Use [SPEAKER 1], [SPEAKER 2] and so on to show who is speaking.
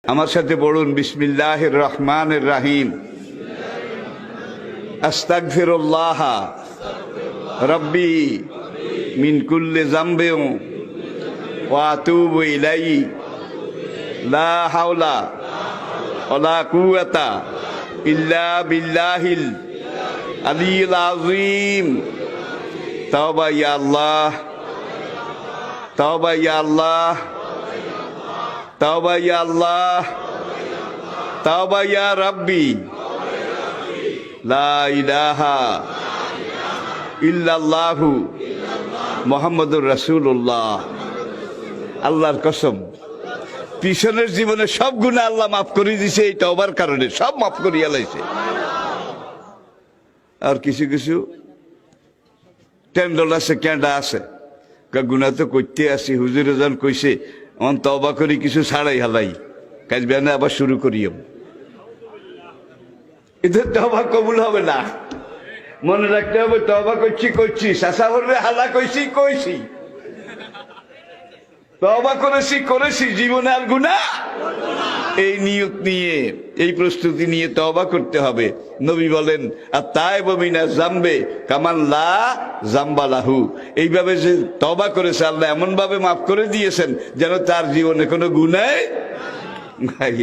[SPEAKER 1] আমার সাথে পড়ুন, বিসমিল্লাহির রহমানির রহিম। আস্তাগফিরুল্লাহ রব্বি মিন কুল্লি যামবিন ওয়া আতুবু ইলাইহি লা হাওলা ওয়ালা কুওয়াতা ইল্লা বিল্লাহিল আলিয়্যিল আযীম। তাওবা ইয়া আল্লাহ, তাওবা ইয়া আল্লাহ, তাওবা ইয়া আল্লাহ, তাওবা ইয়া রাব্বি, লা ইলাহা ইল্লাল্লাহু মুহাম্মাদুর রাসূলুল্লাহ। আল্লাহর কসম, পিছনের জীবনে সব গুনাহ আল্লাহ মাফ করে দিয়েছে এই তওবার কারণে, সব মাফ করিয়া লাইছে। আর কিছু কিছু টেন্ডল আছে, কেঁডা আছে, গুনাহ তো করতে আসি, হুজুরে যখন কইছে অন তওবা করি কিছু ছাড়াই হালাই, কাজ বেনা আবার শুরু করিও, এদের তওবা কবুল হবে না। মনে রাখতে হবে, তওবা করছি শাসা হলে হালা কইছি তওবা করেছি জীবনে আর গুনাহ। এই নিয়ত নিয়ে, এই প্রস্তুতি নিয়ে তওবা করতে হবে। নবী বলেন, আত-তাইবু মিনাজ যামবি কামান লা যামবা লাহু। এইভাবে যে তওবা করেছে আল্লাহ এমন ভাবে মাফ করে দিয়েছেন যেন তার জীবনে কোনো গুনাহ নাই।